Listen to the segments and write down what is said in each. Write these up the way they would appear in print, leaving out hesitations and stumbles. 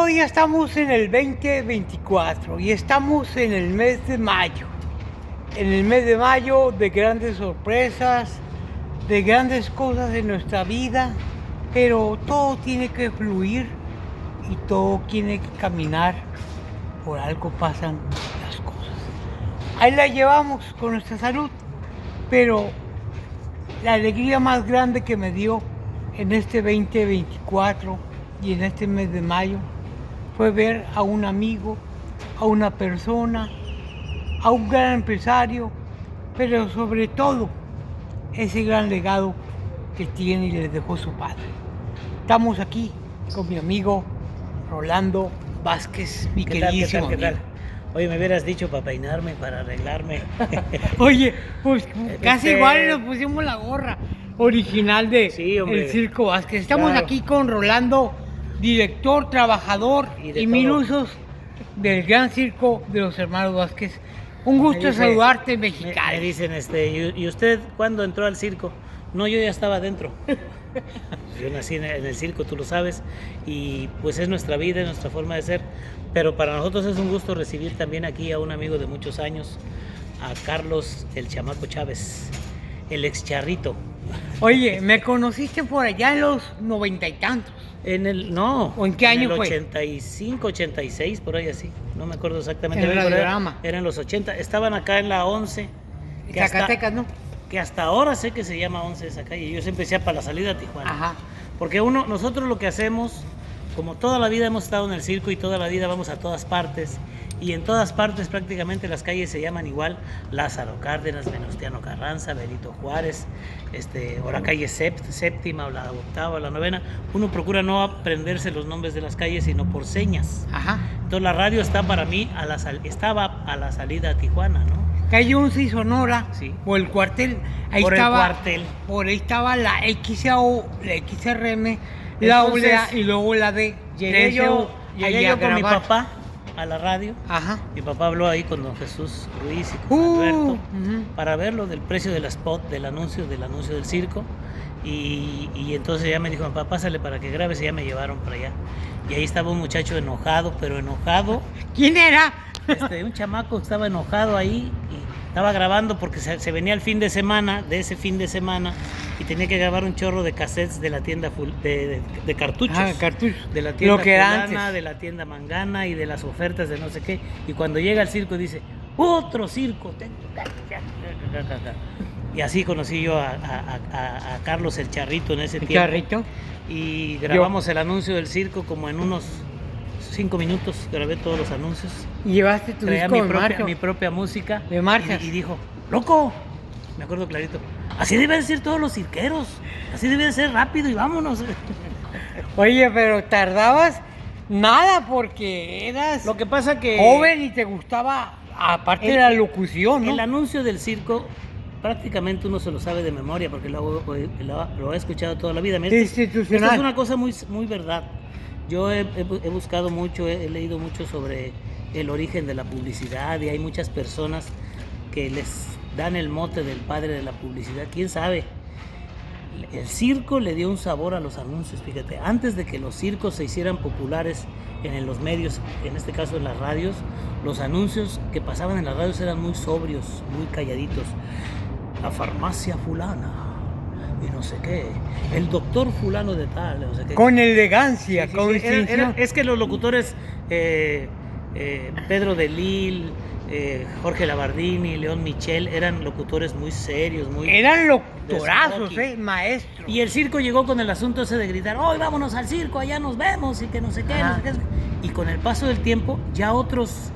Hoy ya estamos en el 2024 y estamos en el mes de mayo. En el mes de mayo de grandes sorpresas, de grandes cosas en nuestra vida, pero todo tiene que fluir y todo tiene que caminar. Por algo pasan las cosas. Ahí la llevamos con nuestra salud, pero la alegría más grande que me dio en este 2024 y en este mes de mayo fue ver a un amigo, a una persona, a un gran empresario, pero sobre todo ese gran legado que tiene y le dejó su padre. Estamos aquí con mi amigo Rolando Vázquez, mi queridísimo amigo. Oye, me hubieras dicho para peinarme, para arreglarme. Oye, pues casi igual nos pusimos la gorra original de El Circo Vázquez. Estamos aquí con Rolando, director, trabajador y mil usos del Gran Circo de los Hermanos Vázquez. Un gusto saludarte, mexicano. Me dicen, ¿y usted cuándo entró al circo? No, yo ya estaba dentro. Yo nací en el circo, tú lo sabes, y pues es nuestra vida, es nuestra forma de ser. Pero para nosotros es un gusto recibir también aquí a un amigo de muchos años, a Carlos el Chamaco Chávez, el ex Charrito. Oye, me conociste por allá en los 90 y tantos. ¿O en qué año fue? 85, 86, por ahí así. No me acuerdo exactamente. En el Radiorama. Eran los 80. Estaban acá en la 11. Zacatecas, ¿no? Que hasta ahora sé que se llama 11 esa calle. Yo siempre decía para la salida a Tijuana. Ajá. Porque nosotros lo que hacemos, como toda la vida hemos estado en el circo y toda la vida vamos a todas partes, y en todas partes prácticamente las calles se llaman igual: Lázaro Cárdenas, Venustiano Carranza, Benito Juárez, o la calle séptima, o la octava, o la novena. Uno procura no aprenderse los nombres de las calles, sino por señas. Ajá. Entonces la radio está para mí estaba a la salida a Tijuana, ¿no? Calle 11 y Sonora, sí. O el cuartel, ahí por estaba, el cuartel. Por ahí estaba la XAO, la XRM, la OLEA y luego la D. Llegué yo con mi papá a la radio. Ajá. Mi papá habló ahí con don Jesús Ruiz y con Alberto para ver lo del precio del spot, del anuncio del circo. Y entonces ya me dijo: papá, pásale para que grabes, y ya me llevaron para allá. Y ahí estaba un muchacho enojado, pero enojado. ¿Quién era? Un chamaco que estaba enojado ahí y estaba grabando porque se venía el fin de semana, y tenía que grabar un chorro de cassettes de la tienda de cartuchos. Cartuchos. De la tienda Lo que era fulana, antes. de la tienda Mangana y de las ofertas de no sé qué. Y cuando llega al circo dice: otro circo. Y así conocí yo a Carlos el Charrito en ese tiempo. ¿Charrito? Y grabamos el anuncio del circo como en unos 5 minutos, grabé todos los anuncios. ¿Y llevaste tu disco mi propia música. De marchas. Y dijo: loco, me acuerdo clarito, así deben ser todos los cirqueros, así deben ser, rápido y vámonos. Oye, pero tardabas nada porque eras Lo que pasa que joven y te gustaba, aparte de la locución, ¿no? El anuncio del circo prácticamente uno se lo sabe de memoria porque lo ha escuchado toda la vida. Institucional. Esta es una cosa muy, muy verdad. Yo he buscado mucho, he leído mucho sobre el origen de la publicidad, y hay muchas personas que les dan el mote del padre de la publicidad. ¿Quién sabe? El circo le dio un sabor a los anuncios, fíjate. Antes de que los circos se hicieran populares en los medios, en este caso en las radios, los anuncios que pasaban en las radios eran muy sobrios, muy calladitos. La farmacia fulana y no sé qué, el doctor fulano de tal, no sé qué. Con elegancia, sí, con distinción. Es que los locutores Pedro de Lille, Jorge Labardini, León Michel eran locutores muy serios, eran locutorazos, maestros. Y el circo llegó con el asunto ese de gritar: hoy vámonos al circo, allá nos vemos, y que no sé qué, no sé qué. Y con el paso del tiempo ya otros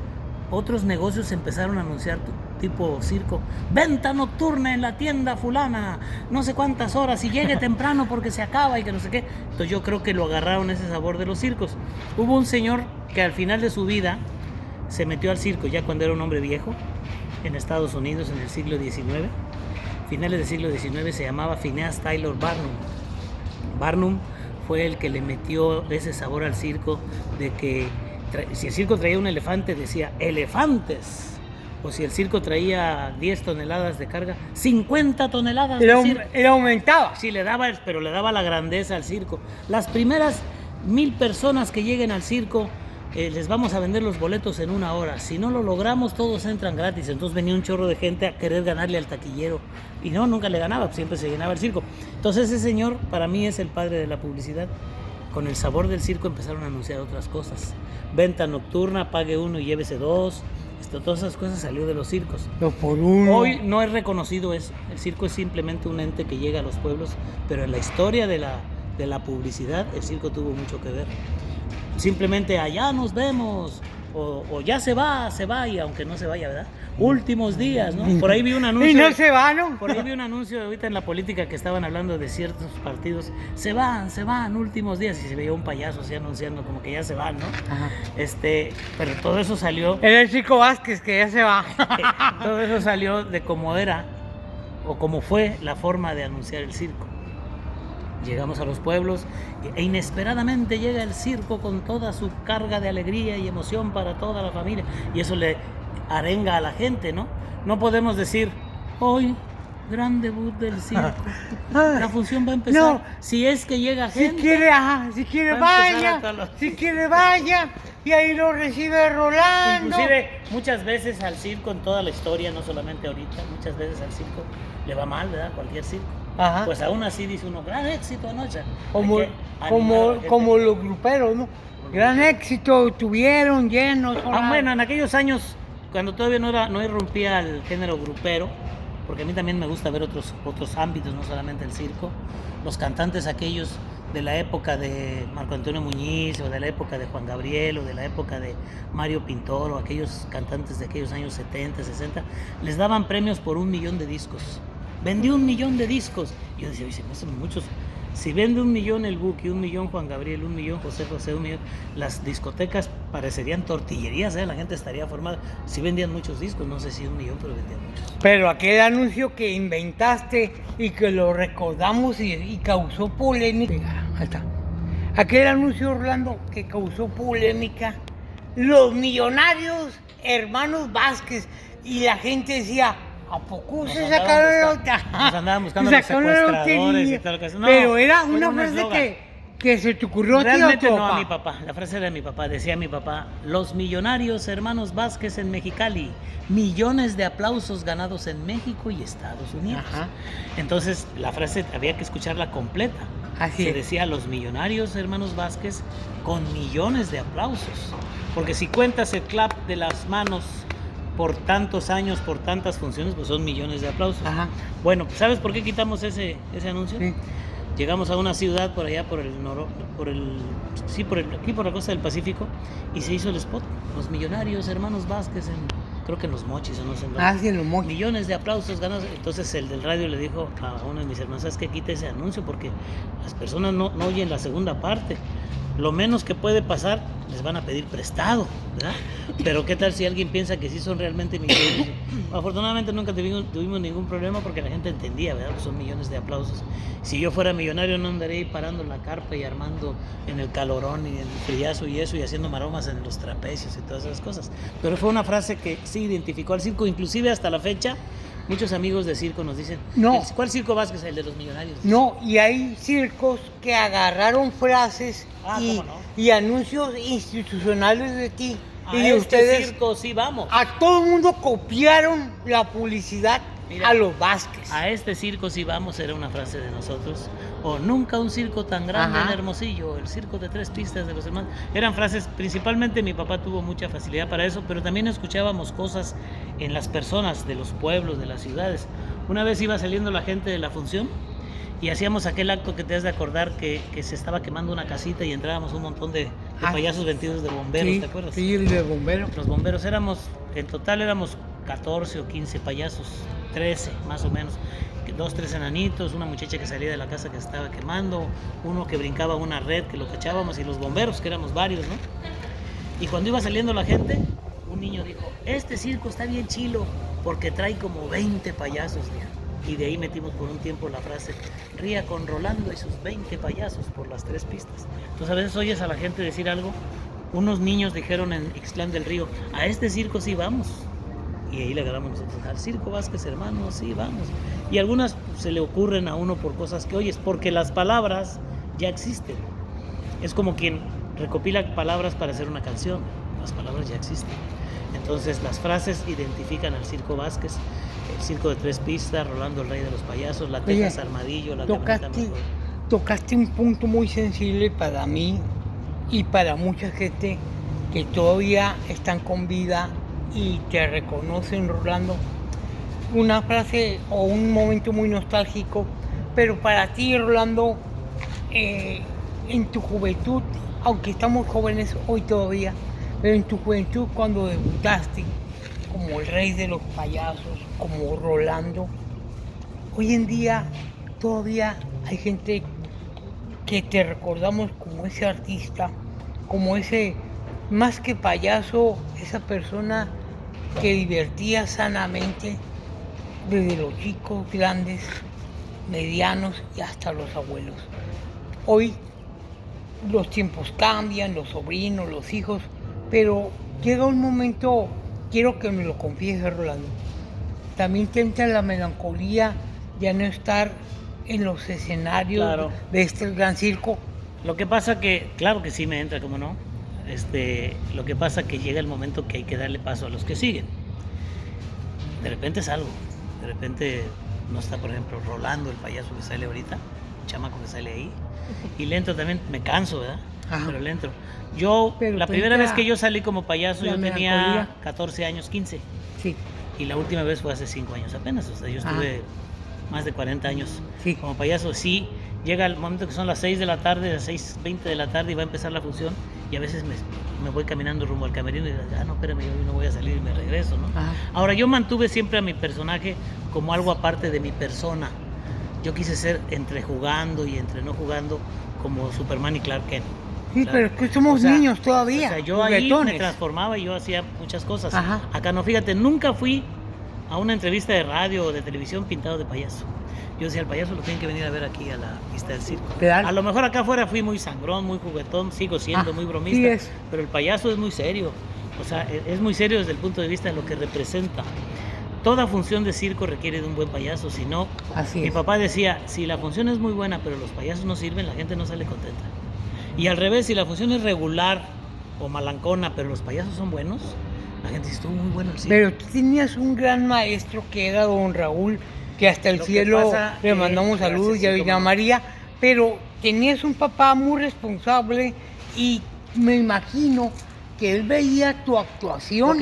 negocios empezaron a anunciar tipo circo: venta nocturna en la tienda fulana, no sé cuántas horas, y llegue temprano porque se acaba, y que no sé qué. Entonces yo creo que lo agarraron ese sabor de los circos. Hubo un señor que al final de su vida se metió al circo ya cuando era un hombre viejo, en Estados Unidos en el siglo XIX, finales del siglo XIX. Se llamaba Phineas Taylor Barnum. Barnum fue el que le metió ese sabor al circo, de que si el circo traía un elefante, decía elefantes. O si el circo traía 10 toneladas de carga, 50 toneladas. Él aumentaba. Sí, pero le daba la grandeza al circo. Las primeras 1000 personas que lleguen al circo les vamos a vender los boletos en 1 hora. Si no lo logramos, todos entran gratis. Entonces venía un chorro de gente a querer ganarle al taquillero. Y no, nunca le ganaba, siempre se llenaba el circo. Entonces ese señor para mí es el padre de la publicidad. Con el sabor del circo empezaron a anunciar otras cosas. Venta nocturna, pague 1 y llévese 2. Todas esas cosas salió de los circos. 2 por 1. Hoy no es reconocido eso. El circo es simplemente un ente que llega a los pueblos, pero en la historia de la publicidad el circo tuvo mucho que ver. Simplemente allá nos vemos, o ya se va, y aunque no se vaya, ¿verdad? Últimos días, ¿no? Por ahí vi un anuncio. Y no se va, ¿no? Por ahí vi un anuncio ahorita en la política que estaban hablando de ciertos partidos. Se van, últimos días. Y se veía un payaso así anunciando como que ya se van, ¿no? Ajá. Pero todo eso salió. Era el Circo Vázquez, que ya se va. Todo eso salió de cómo era o cómo fue la forma de anunciar el circo. Llegamos a los pueblos e inesperadamente llega el circo con toda su carga de alegría y emoción para toda la familia. Y eso le arenga a la gente, ¿no? No podemos decir, hoy, gran debut del circo. La función va a empezar. No. Si es que llega gente. Si quiere va a vaya. Y ahí lo recibe Rolando. Inclusive, muchas veces al circo, en toda la historia, no solamente ahorita, muchas veces al circo le va mal, ¿verdad? Cualquier circo. Ajá. Pues aún así dice uno, gran éxito anoche. Como los gruperos, ¿no? Gran éxito, tuvieron llenos. Bueno, en aquellos años, cuando todavía no irrumpía el género grupero, porque a mí también me gusta ver otros ámbitos, no solamente el circo, los cantantes aquellos de la época de Marco Antonio Muñiz, o de la época de Juan Gabriel, o de la época de Mario Pintor, o aquellos cantantes de aquellos años 70, 60, les daban premios por 1 millón de discos. Vendió 1 millón de discos. Yo decía, oye, se me hacen muchos. Si vende 1 millón el Buki, 1 millón Juan Gabriel, 1 millón José, 1 millón, las discotecas parecerían tortillerías, ¿eh? La gente estaría formada. Si vendían muchos discos, no sé si 1 millón, pero vendían muchos. Pero aquel anuncio que inventaste y que lo recordamos y causó polémica. Ahí está. Aquel anuncio, Orlando, que causó polémica. Los millonarios hermanos Vázquez. Y la gente decía, ¿a poco se sacaron nos andaban buscando los secuestradores y tal? No, pero era una frase que se te ocurrió a ti. Realmente no, a mi papá. La frase era de mi papá. Decía mi papá, los millonarios hermanos Vázquez en Mexicali, millones de aplausos ganados en México y Estados Unidos. Ajá. Entonces la frase había que escucharla completa. Así se es. decía los millonarios hermanos Vázquez con millones de aplausos. Porque si cuentas el clap de las manos por tantos años, por tantas funciones, pues son millones de aplausos. Ajá. Bueno, ¿sabes por qué quitamos ese anuncio? Sí. Llegamos a una ciudad por allá, por la costa del Pacífico, y se hizo el spot. Los millonarios hermanos Vázquez, creo que en Los Mochis o no sé. Sí, en Los Mochis. Millones de aplausos ganados. Entonces el del radio le dijo a uno de mis hermanos, ¿sabes qué? Quita ese anuncio porque las personas no oyen la segunda parte. Lo menos que puede pasar, les van a pedir prestado, ¿verdad? Pero ¿qué tal si alguien piensa que sí son realmente millones? Afortunadamente nunca tuvimos ningún problema porque la gente entendía, ¿verdad? Que son millones de aplausos. Si yo fuera millonario no andaría ahí parando en la carpa y armando en el calorón y en el friazo y eso y haciendo maromas en los trapecios y todas esas cosas. Pero fue una frase que sí identificó al circo, inclusive hasta la fecha. Muchos amigos de circo nos dicen, no. ¿Cuál circo Vázquez? El de los millonarios. No, y hay circos que agarraron frases y anuncios institucionales de ti. A y ustedes, circo sí vamos. A todo el mundo copiaron la publicidad. Mira, a los Vázquez. A este circo sí vamos, era una frase de nosotros. O nunca un circo tan grande en Hermosillo, el circo de 3 pistas de los hermanos. Eran frases, principalmente mi papá tuvo mucha facilidad para eso, pero también escuchábamos cosas en las personas de los pueblos, de las ciudades. Una vez iba saliendo la gente de la función y hacíamos aquel acto que te has de acordar que se estaba quemando una casita y entrábamos un montón de payasos vestidos de bomberos, ¿te acuerdas? Sí, de bomberos. Los bomberos en total éramos 14 o 15 payasos, 13 más o menos, 2, 3 enanitos, una muchacha que salía de la casa que se estaba quemando, uno que brincaba una red que lo cachábamos y los bomberos, que éramos varios, ¿no? Y cuando iba saliendo la gente, un niño dijo, este circo está bien chilo porque trae como 20 payasos, dijo. Y de ahí metimos por un tiempo la frase, ría con Rolando y sus 20 payasos por las 3 pistas. Entonces a veces oyes a la gente decir algo, unos niños dijeron en Ixtlán del Río, a este circo sí vamos. Y ahí le agarramos nosotros, al circo Vázquez, hermano, sí, vamos. Y algunas se le ocurren a uno por cosas que oyes, porque las palabras ya existen. Es como quien recopila palabras para hacer una canción. Las palabras ya existen. Entonces las frases identifican al Circo Vázquez, el circo de 3 pistas, Rolando el Rey de los Payasos, la Texas Armadillo, la camioneta mejor. Tocaste un punto muy sensible para mí y para mucha gente que todavía están con vida y te reconocen, Rolando. Una frase o un momento muy nostálgico, pero para ti, Rolando, en tu juventud, aunque estamos jóvenes hoy todavía, pero en tu juventud cuando debutaste como el Rey de los Payasos, como Rolando, hoy en día todavía hay gente que te recordamos como ese artista, como ese, más que payaso, esa persona que divertía sanamente desde los chicos, grandes, medianos y hasta los abuelos. Hoy los tiempos cambian, los sobrinos, los hijos, pero llega un momento, quiero que me lo confieses, Rolando, también te entra la melancolía de no estar en los escenarios, claro, de este gran circo. Lo que pasa que, claro que sí me entra, como no, lo que pasa que llega el momento que hay que darle paso a los que siguen. De repente salgo, de repente no está, por ejemplo, Rolando, el payaso que sale ahorita, el chamaco que sale ahí, y le entro también, me canso, ¿verdad? Ajá. Pero le entro. La primera vez que yo salí como payaso, yo tenía 14 años, 15. Sí. Y la última vez fue hace 5 años apenas, o sea, yo estuve más de 40 años como payaso. Sí, llega el momento que son las 6 de la tarde, las 6:20 de la tarde y va a empezar la función y a veces me voy caminando rumbo al camerino y digo, no, espérame, yo no voy a salir y me regreso, ¿no? Ajá. Ahora, yo mantuve siempre a mi personaje como algo aparte de mi persona. Yo quise ser entre jugando y entre no jugando como Superman y Clark Kent. Sí, claro. Pero es que somos niños todavía. O sea, yo ahí me transformaba y yo hacía muchas cosas. Ajá. Acá no, fíjate, nunca fui a una entrevista de radio o de televisión pintado de payaso. Yo decía, el payaso lo tienen que venir a ver aquí a la pista del circo. ¿Real? A lo mejor acá afuera fui muy sangrón, muy juguetón, sigo siendo muy bromista, sí pero el payaso es muy serio. O sea, es muy serio desde el punto de vista de lo que representa. Toda función de circo requiere de un buen payaso, si no, mi papá decía, si la función es muy buena pero los payasos no sirven, la gente no sale contenta. Y al revés, si la función es regular o malancona pero los payasos son buenos, la gente dice, estuvo muy bueno el circo. Pero tú tenías un gran maestro que era don Raúl, que hasta el cielo le mandamos saludos, y a Doña María, pero tenías un papá muy responsable y me imagino que él veía tu actuación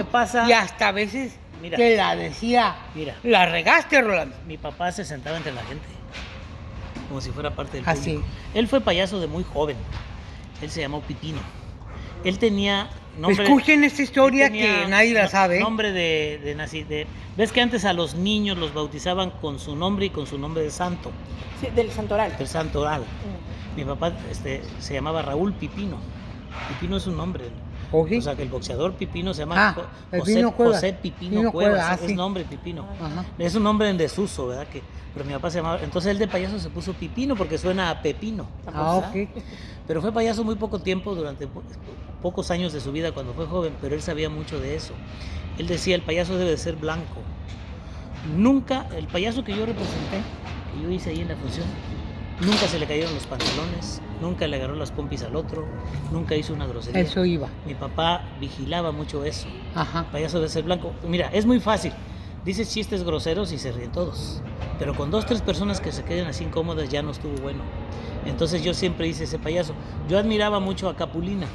y hasta a veces te la decía, la regaste, Rolando. Mi papá se sentaba entre la gente, como si fuera parte del público. Él fue payaso de muy joven, él se llamó Pipino. Él tenía nombre. Escuchen esta historia que nadie la sabe. Nombre de ¿ves que antes a los niños los bautizaban con su nombre y con su nombre de santo? Sí, del santoral. Del santoral. Mi papá se llamaba Raúl Pipino. Pipino es un nombre. O sea, que el boxeador Pipino se llama José Pipino Cuevas. Es nombre Pipino. Ajá. Es un nombre en desuso, ¿verdad? Pero mi papá se llamaba. Entonces él de payaso se puso Pipino porque suena a pepino. Pero fue payaso muy poco tiempo, durante pocos años de su vida cuando fue joven, pero él sabía mucho de eso. Él decía, el payaso debe de ser blanco. Nunca, el payaso que yo representé, que yo hice ahí en la función, nunca se le cayeron los pantalones, nunca le agarró las pompis al otro, nunca hizo una grosería. Eso iba. Mi papá vigilaba mucho eso. Ajá. El payaso debe ser blanco. Mira, es muy fácil. Dices chistes groseros y se ríen todos. Pero con 2, 3 personas que se queden así incómodas ya no estuvo bueno. Entonces yo siempre hice ese payaso. Yo admiraba mucho a Capulina,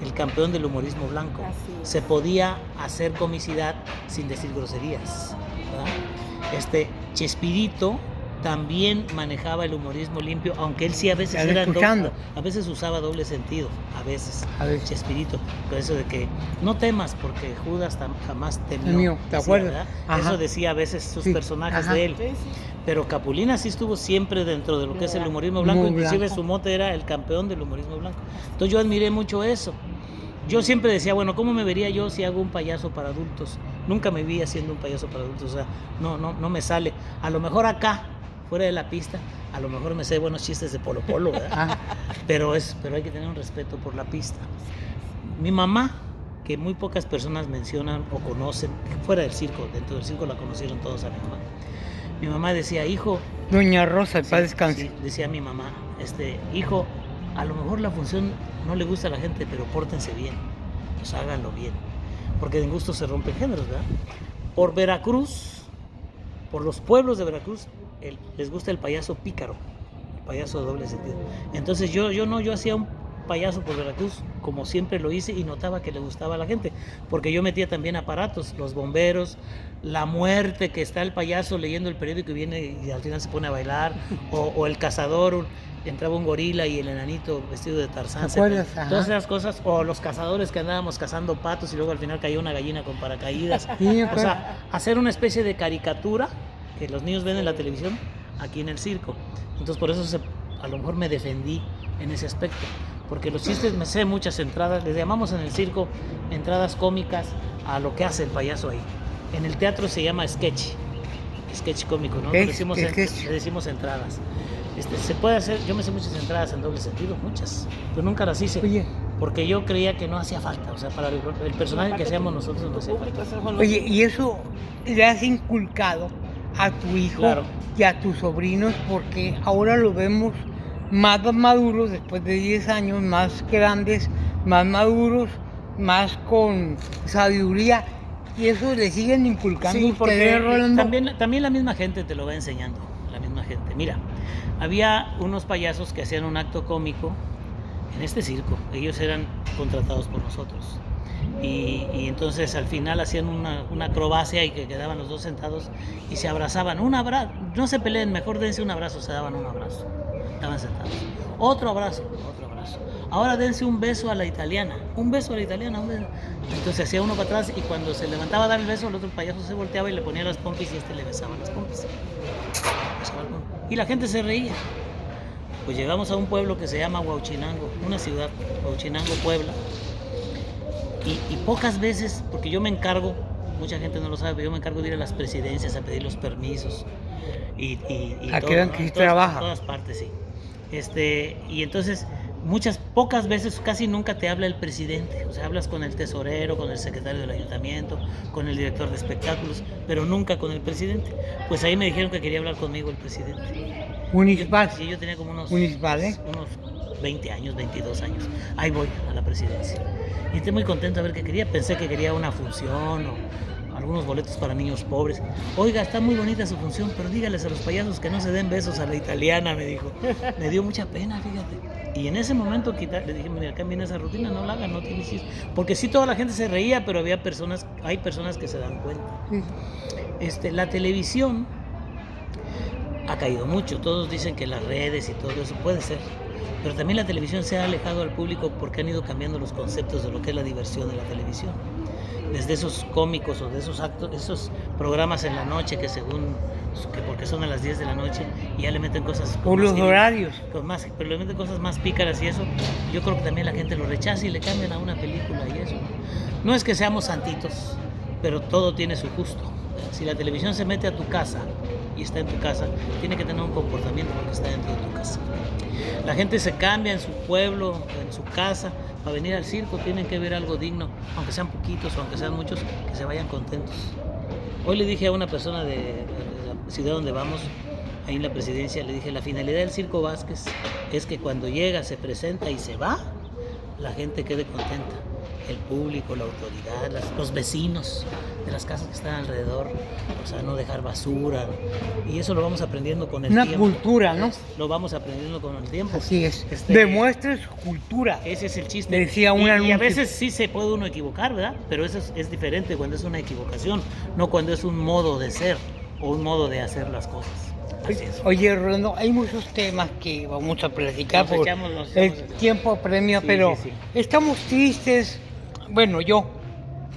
el campeón del humorismo blanco. Se podía hacer comicidad sin decir groserías, ¿verdad? Chespirito también manejaba el humorismo limpio, aunque él sí a veces a veces usaba doble sentido, a veces. Chespirito, por eso de que no temas porque Judas jamás temió. ¿Te acuerdas? Eso decía a veces sus personajes de él. Pero Capulina sí estuvo siempre dentro de lo que es el humorismo blanco, inclusive su mote era el campeón del humorismo blanco. Entonces yo admiré mucho eso. Yo siempre decía, bueno, ¿cómo me vería yo si hago un payaso para adultos? Nunca me vi haciendo un payaso para adultos, o sea, no me sale. A lo mejor acá, fuera de la pista, a lo mejor me sé buenos chistes de Polo Polo, ¿verdad? Pero hay que tener un respeto por la pista. Mi mamá, que muy pocas personas mencionan o conocen, fuera del circo, dentro del circo la conocieron todos a mi mamá. Mi mamá decía, hijo... Doña Rosa, paz descanse. Sí, decía mi mamá, hijo, a lo mejor la función no le gusta a la gente, pero pórtense bien, pues háganlo bien, porque de gusto se rompen géneros, ¿verdad? Por Veracruz, por los pueblos de Veracruz, les gusta el payaso pícaro, el payaso de doble sentido. Entonces yo hacía un payaso por Veracruz, como siempre lo hice, y notaba que le gustaba a la gente, porque yo metía también aparatos, los bomberos, la muerte, que está el payaso leyendo el periódico y viene y al final se pone a bailar, o el cazador, entraba un gorila y el enanito vestido de Tarzán, todas esas cosas, o los cazadores que andábamos cazando patos y luego al final caía una gallina con paracaídas. Sí, o sea, hacer una especie de caricatura que los niños ven en la televisión aquí en el circo. Entonces por eso a lo mejor me defendí en ese aspecto, porque los chistes me sé muchas entradas, les llamamos en el circo entradas cómicas a lo que hace el payaso ahí. En el teatro se llama sketch cómico, ¿no? Le decimos entradas. Se puede hacer, yo me sé muchas entradas en doble sentido, muchas, pero nunca las hice. Oye, porque yo creía que no hacía falta, o sea, para el personaje que hacíamos nosotros no hacía falta. Oye, y eso le has inculcado a tu hijo, claro, y a tus sobrinos, porque ahora lo vemos más maduros, después de 10 años, más grandes, más maduros, más con sabiduría, y eso le siguen inculcando. Sí, porque Rolando. También la misma gente te lo va enseñando, la misma gente. Mira, había unos payasos que hacían un acto cómico en este circo, ellos eran contratados por nosotros. Y entonces al final hacían una acrobacia y que quedaban los dos sentados y se abrazaban. Un abrazo, no se peleen, mejor dense un abrazo, se daban un abrazo. Estaban sentados. Otro abrazo. Ahora dense un beso a la italiana. Un beso. Entonces hacía uno para atrás y cuando se levantaba a dar el beso, el otro payaso se volteaba y le ponía las pompis y le besaba las pompis. Y la gente se reía. Pues llegamos a un pueblo que se llama Huauchinango, una ciudad, Huauchinango, Puebla. Y pocas veces, porque yo me encargo, mucha gente no lo sabe, pero yo me encargo de ir a las presidencias a pedir los permisos. ¿A qué edad que trabaja? En todas partes, sí. Y entonces, pocas veces, casi nunca te habla el presidente. O sea, hablas con el tesorero, con el secretario del ayuntamiento, con el director de espectáculos, pero nunca con el presidente. Pues ahí me dijeron que quería hablar conmigo el presidente. Municipal. Sí, yo tenía como unos 20 años, 22 años. Ahí voy a la presidencia. Y estoy muy contento a ver qué quería. Pensé que quería una función o algunos boletos para niños pobres. Oiga, está muy bonita su función, pero dígales a los payasos que no se den besos a la italiana, me dijo. Me dio mucha pena, fíjate. Y en ese momento le dije, mira, cambien esa rutina, no la hagan, no tiene chiste. Porque sí, toda la gente se reía, pero hay personas que se dan cuenta. La televisión ha caído mucho. Todos dicen que las redes y todo eso puede ser. Pero también la televisión se ha alejado al público porque han ido cambiando los conceptos de lo que es la diversión de la televisión. Desde esos cómicos o de esos actos, esos programas en la noche porque son a las 10 de la noche y ya le meten cosas... Por los horarios. Pero le meten cosas más pícaras y eso. Yo creo que también la gente lo rechaza y le cambian a una película y eso. No es que seamos santitos, pero todo tiene su justo. Si la televisión se mete a tu casa y está en tu casa, tiene que tener un comportamiento porque está dentro de tu casa. La gente se cambia en su pueblo, en su casa, para venir al circo, tienen que ver algo digno, aunque sean poquitos o aunque sean muchos, que se vayan contentos. Hoy le dije a una persona de la ciudad donde vamos, ahí en la presidencia, le dije, la finalidad del Circo Vázquez es que cuando llega, se presenta y se va, la gente quede contenta. El público, la autoridad, los vecinos de las casas que están alrededor, o sea, no dejar basura, y eso lo vamos aprendiendo con el tiempo. Una cultura, ¿no? Lo vamos aprendiendo con el tiempo. Así es. Demuestre su cultura. Ese es el chiste. Decía un anuncio. Y a veces sí se puede uno equivocar, ¿verdad? Pero eso es diferente cuando es una equivocación, no cuando es un modo de ser o un modo de hacer las cosas. Así es. Oye, Rolando, hay muchos temas que vamos a platicar Nos el tiempo apremia, pero sí. Estamos tristes. Bueno,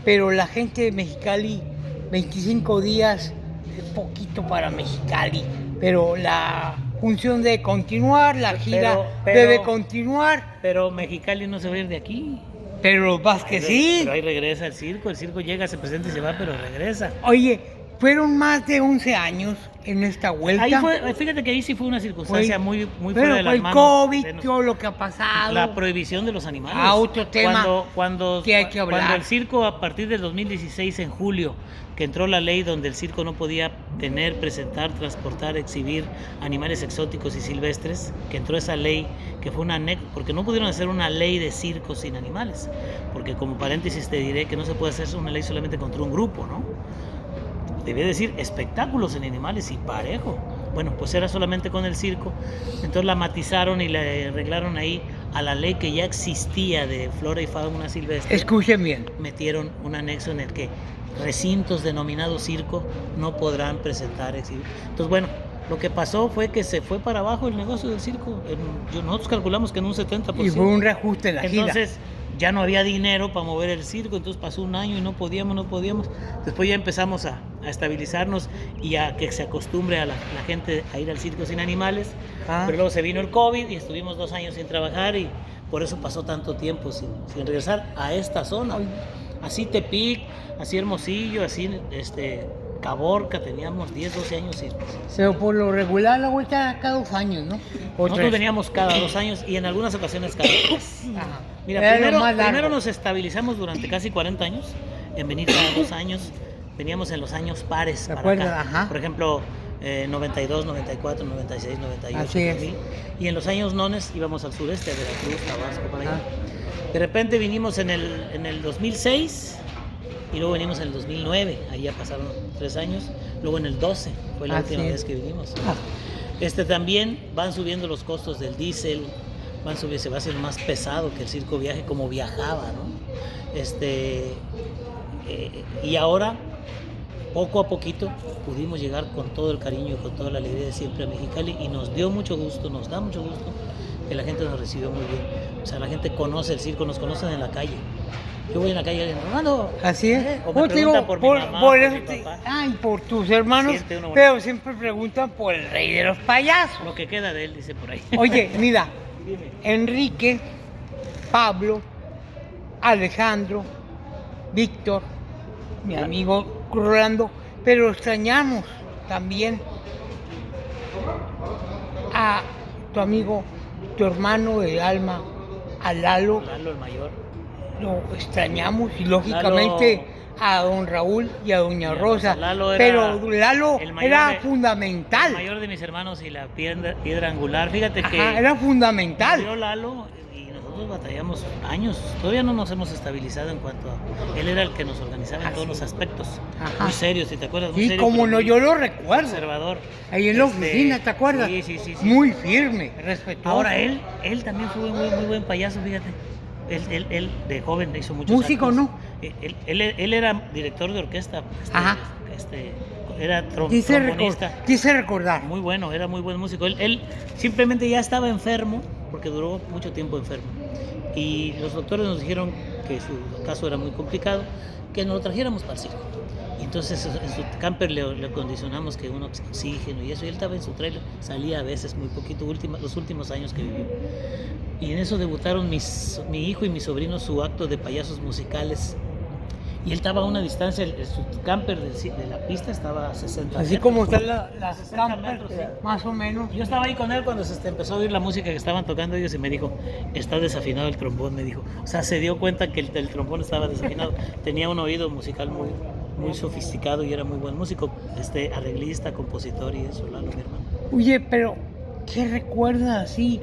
pero la gente de Mexicali, 25 días es poquito para Mexicali, pero la función debe continuar, la gira debe continuar. Pero Mexicali no se va a ir de aquí. Pero Vázquez sí. Pero ahí regresa el circo llega, se presenta y se va, pero regresa. Oye, fueron más de 11 años en esta vuelta. Ahí fue, fíjate que ahí sí fue una circunstancia muy fuera de las el manos. COVID, todo lo que ha pasado. La prohibición de los animales. Otro tema cuando que hay que hablar. Cuando el circo, a partir del 2016, en julio, que entró la ley donde el circo no podía tener, presentar, transportar, exhibir animales exóticos y silvestres, que entró esa ley, que fue porque no pudieron hacer una ley de circo sin animales, porque como paréntesis te diré que no se puede hacer una ley solamente contra un grupo, ¿no? Debía decir espectáculos en animales y parejo. Bueno, pues era solamente con el circo. Entonces la matizaron y le arreglaron ahí a la ley que ya existía de flora y fauna silvestre. Escuchen bien. Metieron un anexo en el que recintos denominados circo no podrán presentar, exhibir. Entonces, bueno, lo que pasó fue que se fue para abajo el negocio del circo. Nosotros calculamos que en un 70%. Y fue un reajuste en la gira. Entonces, ya no había dinero para mover el circo, entonces pasó un año y no podíamos. Después ya empezamos a estabilizarnos y a que se acostumbre a la gente a ir al circo sin animales. Pero luego se vino el COVID y estuvimos 2 años sin trabajar y por eso pasó tanto tiempo sin regresar a esta zona. Así Tepic, así Hermosillo, así Caborca, teníamos 10, 12 años sin. Pero por lo regular la vuelta cada 2 años, ¿no? Nosotros veníamos cada 2 años y en algunas ocasiones cada 3. Mira, primero nos estabilizamos durante casi 40 años en venir cada 2 años. Veníamos en los años pares para acá. Ajá. Por ejemplo, 92, 94, 96, 98. Así es. 2000. Y en los años nones íbamos al sureste, a Veracruz, Tabasco, para allá. De repente vinimos en el 2006 y luego venimos en el 2009. Ahí ya pasaron 3 años. Luego en el 12 fue la última vez que vinimos. También van subiendo los costos del diésel. Se va a hacer más pesado que el circo viaje como viajaba, ¿no? Y ahora, poco a poquito, pudimos llegar con todo el cariño y con toda la alegría de siempre a Mexicali y nos da mucho gusto que la gente nos recibió muy bien. O sea, la gente conoce el circo, nos conocen en la calle. Yo voy en la calle y digo, Armando. Así es. O me preguntan por mi mamá, por mi papá. Y por tus hermanos, pero siempre preguntan por el rey de los payasos. Lo que queda de él, dice por ahí. Oye, mira, Enrique, Pablo, Alejandro, Víctor, mi amigo Rolando, pero extrañamos también a tu amigo, tu hermano del alma, a Lalo. Lalo el mayor. Lo extrañamos y lógicamente a don Raúl y a doña Rosa. Lalo pero Lalo era fundamental. El mayor de mis hermanos y la piedra angular. Fíjate que era fundamental. Murió Lalo y nosotros batallamos años. Todavía no nos hemos estabilizado en cuanto a... Él era el que nos organizaba en todos los aspectos. Muy serio, si te acuerdas. Muy serio, como no, yo lo recuerdo. Conservador. Ahí en la oficina, ¿te acuerdas? Sí. Muy firme, respetuoso. Ahora él también fue muy buen payaso, fíjate. Él de joven hizo muchos músico, actos. ¿no? Él era director de orquesta. Era trombonista. Quise recordar. Muy bueno, era muy buen músico. Él simplemente ya estaba enfermo, porque duró mucho tiempo enfermo. Y los doctores nos dijeron que su caso era muy complicado, que nos lo trajéramos para el circo. Y entonces en su camper le acondicionamos que uno oxígeno y eso. Y él estaba en su trailer, salía a veces muy poquito, los últimos años que vivió. Y en eso debutaron mi hijo y mi sobrino su acto de payasos musicales. Y él estaba a una distancia, su camper de la pista estaba a 60 Así metros. como están las camper, metros, sí. más o menos. Yo estaba ahí con él cuando se empezó a oír la música que estaban tocando ellos y me dijo, está desafinado el trombón, me dijo. O sea, se dio cuenta que el trombón estaba desafinado. Tenía un oído musical muy sofisticado y era muy buen músico, arreglista, compositor y eso, Lalo, mi hermano. Oye, pero ¿qué recuerdas así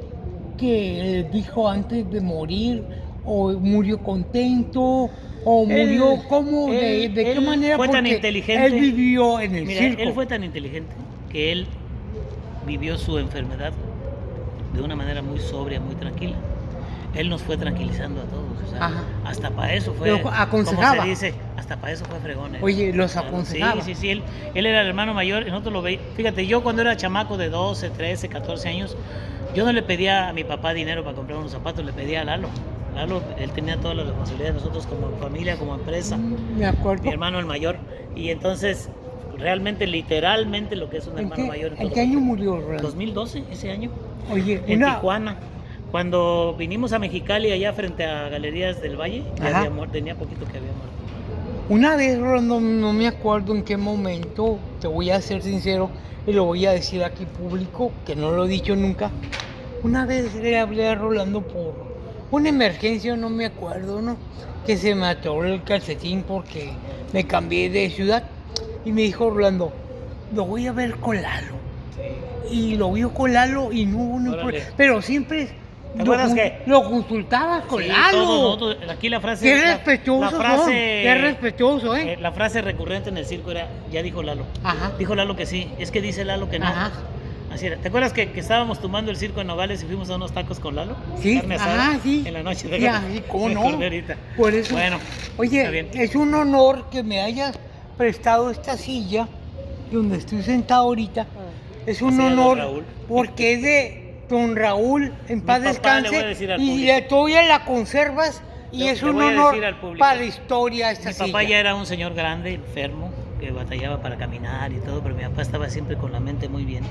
que dijo antes de morir? ¿O murió contento? ¿O murió cómo? ¿De qué manera? Fue tan inteligente. Él vivió en el circo. Él fue tan inteligente que él vivió su enfermedad de una manera muy sobria, muy tranquila. Él nos fue tranquilizando a todos. O sea, hasta para eso fue. Lo aconsejaba. Como se dice, hasta para eso fue fregón. Oye, los aconsejaba. Sí. Él era el hermano mayor y nosotros lo veíamos. Fíjate, yo cuando era chamaco de 12, 13, 14 años, yo no le pedía a mi papá dinero para comprar unos zapatos, le pedía a Lalo. Él tenía toda la responsabilidad de nosotros como familia, como empresa. Me acuerdo. Mi hermano el mayor. Y entonces, realmente, literalmente, lo que es un hermano mayor. ¿En qué año murió, Rolando? 2012, ese año. Oye, en Tijuana. Cuando vinimos a Mexicali, allá frente a Galerías del Valle, ya había muerto, tenía poquito que había muerto. Una vez, Rolando, no me acuerdo en qué momento, te voy a ser sincero y lo voy a decir aquí público, que no lo he dicho nunca. Una vez le hablé a Rolando por una emergencia, no me acuerdo, ¿no? Que se me atoró el calcetín porque me cambié de ciudad. Y me dijo Rolando, lo voy a ver con Lalo. Y lo vio con Lalo y no hubo ningún problema. Pero siempre ¿Te acuerdas que? lo consultabas con Sí, Lalo. Aquí la frase. Qué respetuoso, la frase, qué respetuoso, ¿eh? La frase recurrente en el circo era, ya dijo Lalo. Ajá. Dijo Lalo que sí, es que dice Lalo que no. Ajá. Así era. ¿Te acuerdas que estábamos tomando el circo en Nogales y fuimos a unos tacos con Lalo? Sí, Carne asada ajá, sí. En la noche. Ya, sí, ¿cómo Me no? acordé ahorita. Por eso. Bueno, está Oye, bien. es un honor que me hayas prestado esta silla donde estoy sentado ahorita. Es un silla de don honor Raúl. porque es de don Raúl, en paz papá, le voy a descanse, decir al y público. todavía la conservas y Le es un voy a honor decir al público. para la historia esta Mi silla. papá ya era un señor grande, enfermo, que batallaba para caminar y todo, pero mi papá estaba siempre con la mente muy bien.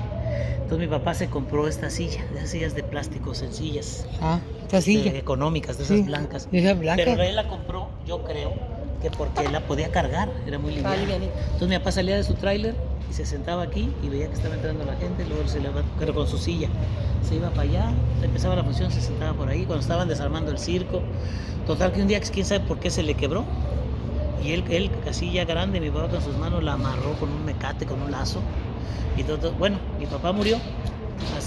Entonces mi papá se compró esta silla, de esas sillas de plástico sencillas, Ah, esta silla. económicas, de Sí, esas blancas. de esas blancas. Pero él la compró, yo creo, que porque la podía cargar, era muy liviana. livianita. Entonces mi papá salía de su tráiler y se sentaba aquí y veía que estaba entrando la gente, luego se levantaba, pero con su silla. Se iba para allá, empezaba la función, se sentaba por ahí, cuando estaban desarmando el circo. Total que un día, quién sabe por qué se le quebró. Y él casi ya grande, mi papá con sus manos la amarró con un mecate, con un lazo. Y todo. Bueno, mi papá murió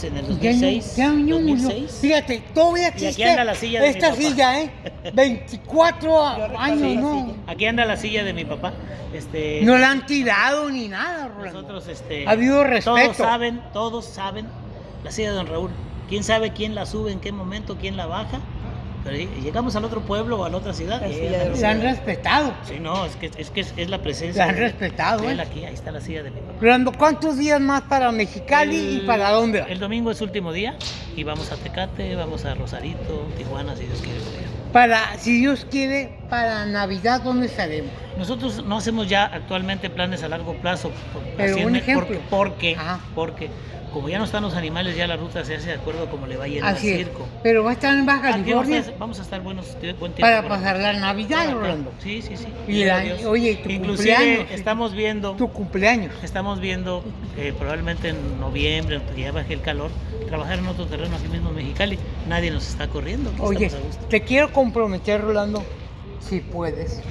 en el 2006. ¿Qué año murió? 2006. Fíjate, todavía Y aquí existe anda la silla de mi esta papá. silla, ¿eh? 24 años, la ¿no? silla. Aquí anda la silla de mi papá. No la han tirado ni nada, Rolando. Nosotros, Ha habido respeto. todos saben la silla de don Raúl. ¿Quién sabe quién la sube, en qué momento, quién la baja? Pero llegamos al otro pueblo o a la otra ciudad. La y silla de ella- La han respetado. Sí, no, es la presencia. La han respetado, de él ¿eh? aquí, ahí está la silla de mi papá. Rolando, ¿cuántos días más para Mexicali y para dónde? El domingo es último día y vamos a Tecate, vamos a Rosarito, Tijuana, si Dios quiere. por allá. Para, si Dios quiere, para Navidad, ¿dónde estaremos? Nosotros no hacemos ya actualmente planes a largo plazo. Pero un ejemplo. Porque, Ajá. porque como ya no están los animales, ya la ruta se hace de acuerdo a cómo le va yendo al Así es. circo. Pero va a estar en Baja Aquí California vamos a estar buen tiempo. para por aquí. pasar la Navidad, Claro, Rolando. Sí, sí, sí. Y Primero la- Dios. oye, tu Inclusive cumpleaños, estamos viendo, Tu cumpleaños. que probablemente en noviembre, que ya baje el calor, trabajar en otro terreno aquí mismo en Mexicali. Nadie nos está corriendo. Aquí Oye, estamos a gusto. te quiero comprometer, Rolando, si puedes.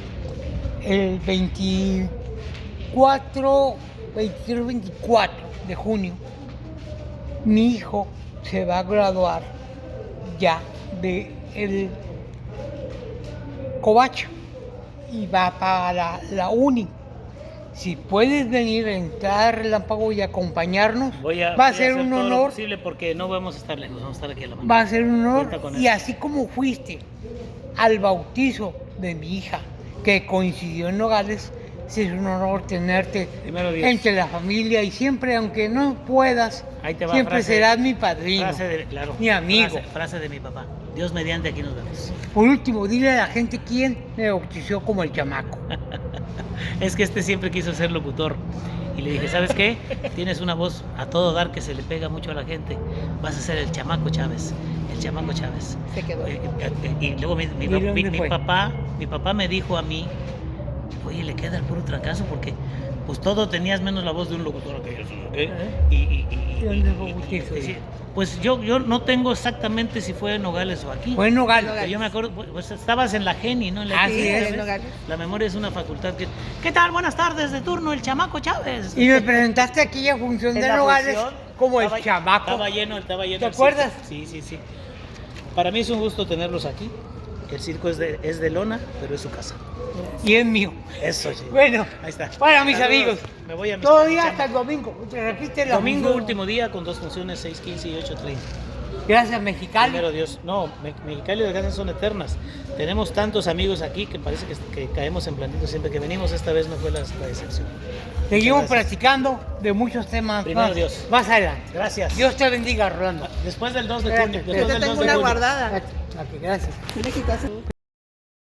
El 24 de junio, mi hijo se va a graduar ya de el Covacho y va para la uni. Si puedes venir a entrar Relámpago y acompañarnos, va a Voy ser hacer un todo lo honor. posible porque no vamos a estar lejos, vamos a estar aquí a la mano. Va a ser un honor. Cuenta con Y eso. así como fuiste al bautizo de mi hija, que coincidió en Nogales, sí es un honor tenerte Primero Dios. entre la familia y siempre, aunque no puedas, Ahí te va, siempre frase- serás mi padrino. Claro, mi amigo. Frase de mi papá. Dios mediante, aquí nos vemos. Por último, dile a la gente quién me bautizó como el chamaco. Es que este siempre quiso ser locutor. Y le dije, ¿sabes qué? Tienes una voz a todo dar que se le pega mucho a la gente. Vas a ser el chamaco Chávez. El chamaco Chávez. Se quedó. Y luego ¿dónde fue? mi papá me dijo a mí, oye, le queda el puro fracaso porque pues todo tenías menos la voz de un locutor. ¿Y dónde fue bautizo? Pues yo no tengo exactamente si fue en Nogales o aquí. Fue en Nogales. Pero yo me acuerdo, pues estabas en la Geni, ¿no? En la Así Geni, es. ¿sabes? Nogales. La memoria es una facultad que... ¿Qué tal? Buenas tardes, de turno, el chamaco Chávez. Y me presentaste aquí a función En de la Nogales función, como el estaba- chamaco. Estaba lleno ¿Te el circo. acuerdas? Sí, sí, sí. Para mí es un gusto tenerlos aquí. El circo es de lona, pero es su casa. Y es mío. Eso, sí. Bueno, Ahí está. para mis Saludos. amigos. Me voy a mis Todavía chambas. hasta el domingo. Te repite la Domingo, función. último día, con 2 funciones, 6:15 y 8:30. Gracias, Mexicali. Primero Dios. No, Mexicali y las ganas son eternas. Tenemos tantos amigos aquí que parece que caemos en blandito siempre que venimos. Esta vez no fue la excepción. Seguimos Muchas gracias. platicando de muchos temas Primero más, Dios. más adelante. Gracias. Dios te bendiga, Rolando. Después del 2 de Espérate, junio. espérate. Después Yo del te 2 tengo de una junio. guardada. Ok, gracias. México hace-